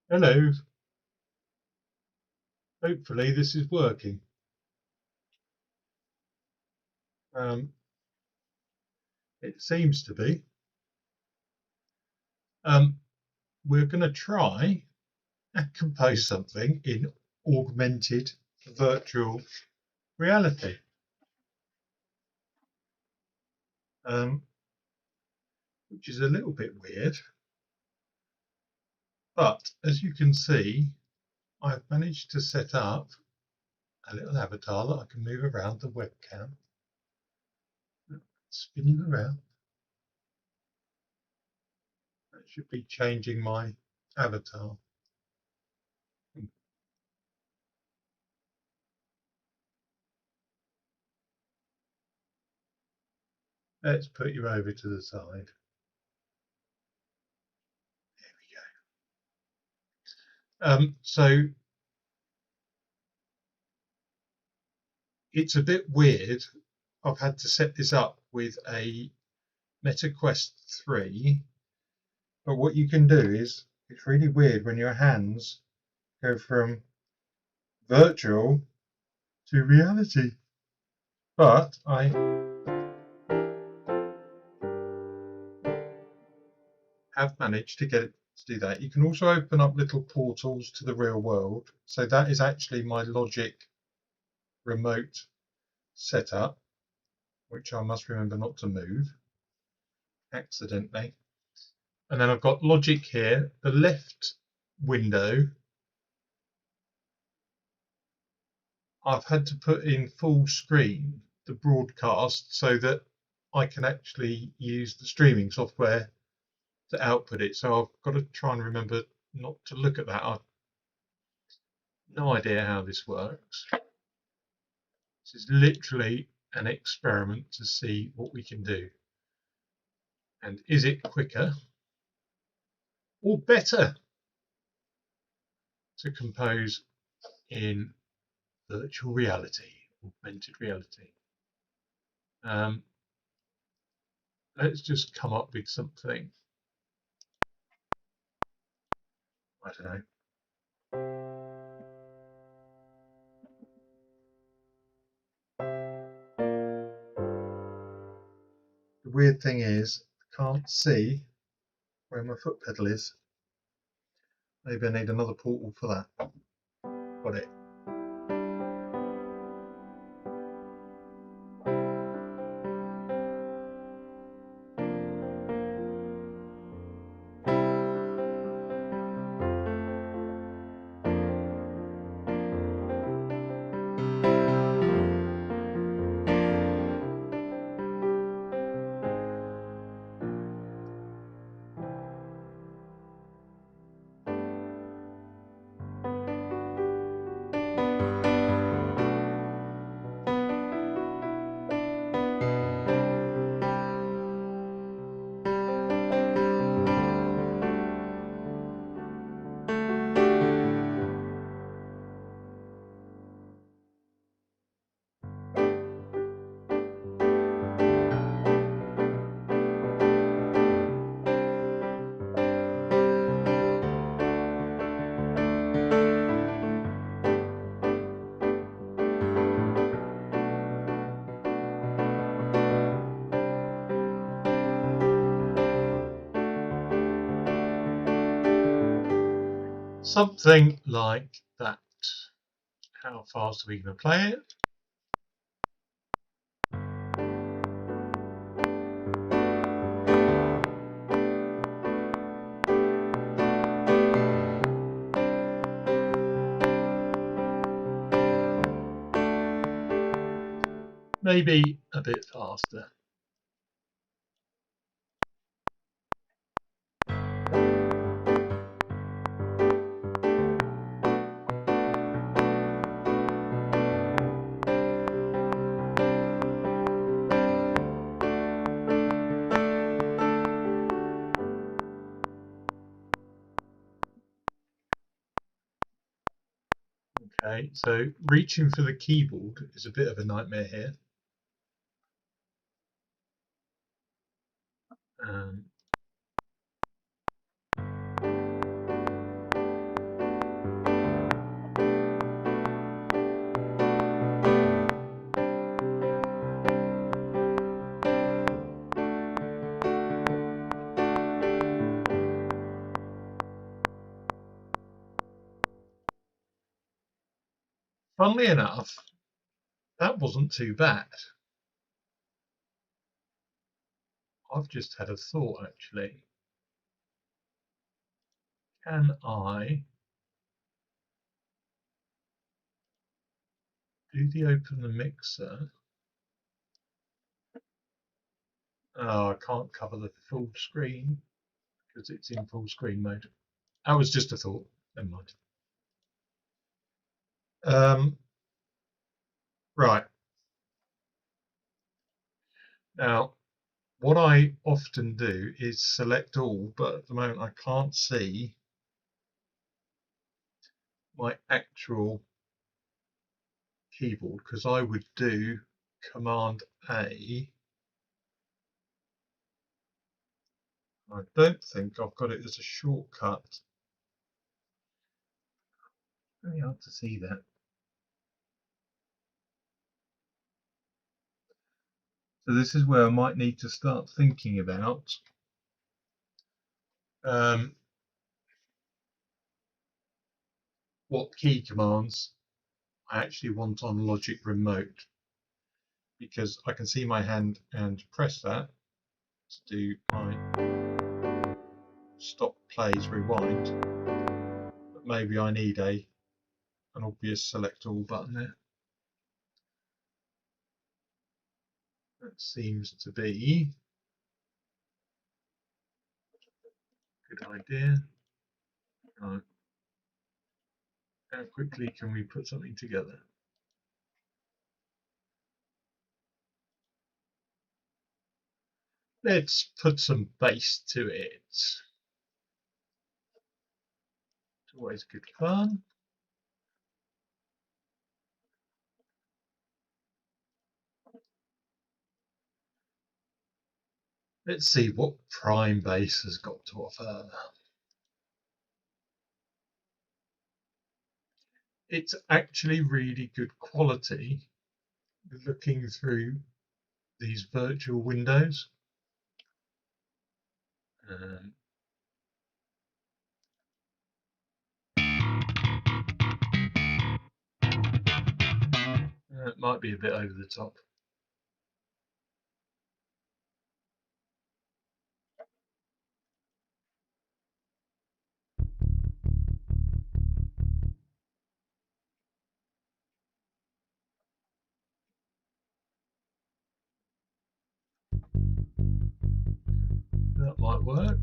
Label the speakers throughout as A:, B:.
A: Hello, hopefully this is working. Um, it seems to be. Um, we're going to try and compose something in augmented virtual reality, um, which is a little bit weird. But as you can see, I've managed to set up a little avatar that I can move around the webcam, spinning around. That should be changing my avatar. Let's put you over to the side. There we go. So it's a bit weird. I've had to set this up with a Meta Quest 3, but what you can do is, it's really weird when your hands go from virtual to reality. But I have managed to get it to do that. You can also open up little portals to the real world. So that is actually my Logic remote setup, which I must remember not to move accidentally. And then I've got Logic here. The left window I've had to put in full screen the broadcast so that I can actually use the streaming software to output it. So I've got to try and remember not to look at that. I've no idea how this works. This is literally an experiment to see what we can do. And is it quicker or better to compose in virtual reality, augmented reality? Let's just come up with something. I don't know. The weird thing is, I can't see where my foot pedal is. Maybe I need another portal for that. Got it. Something like that. How fast are we going to play it? Maybe a bit faster. Okay, so reaching for the keyboard is a bit of a nightmare here. funnily enough, that wasn't too bad. I've just had a thought actually. Can I do the open the mixer? Oh, I can't cover the full screen because it's in full screen mode. That was just a thought. Never mind. Right. Now, what I often do is select all, but at the moment I can't see my actual keyboard because I would do Command A. I don't think I've got it as a shortcut. Very hard to see that. So this is where I might need to start thinking about what key commands I actually want on Logic Remote, because I can see my hand and press that to do my stop, plays, rewind, but maybe I need an obvious select all button there. That seems to be a good idea. Right. How quickly can we put something together? Let's put some bass to it. It's always good fun. Let's see what Prime Bass has got to offer. It's actually really good quality looking through these virtual windows. It might be a bit over the top. That might work.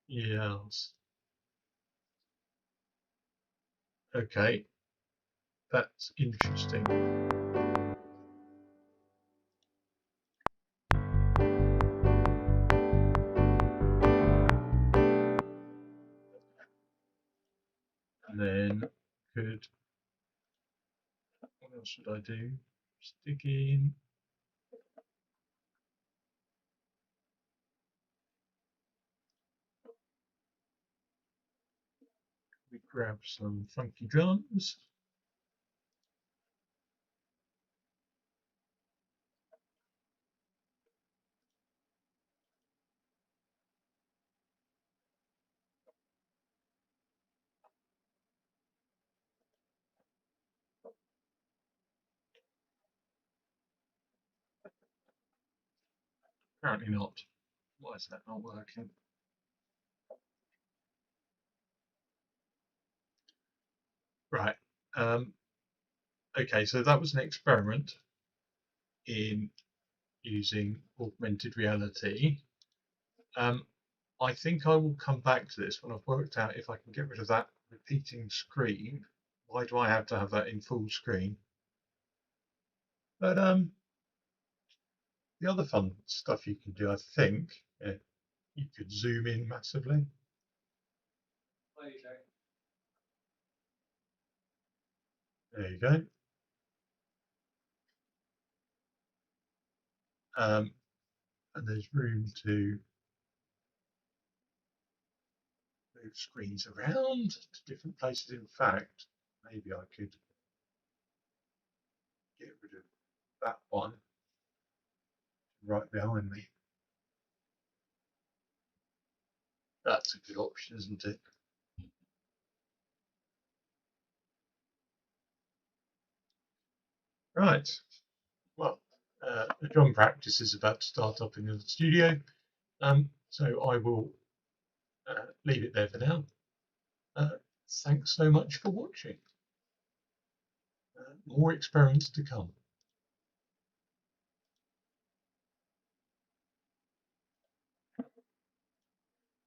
A: Yes. Okay, that's interesting. And then what else should I do? Stick in. We grab some funky drums. Apparently not. Why is that not working? Right. Okay, so that was an experiment in using augmented reality. I think I will come back to this when I've worked out if I can get rid of that repeating screen. Why do I have to have that in full screen? But the other fun stuff you can do, I think, you could zoom in massively. There you go. and there's room to move screens around to different places. In fact, maybe I could get rid of that one right behind me. That's a good option, isn't it? Right. Well, the drum practice is about to start up in the studio, so I will leave it there for now. Thanks so much for watching. More experiments to come.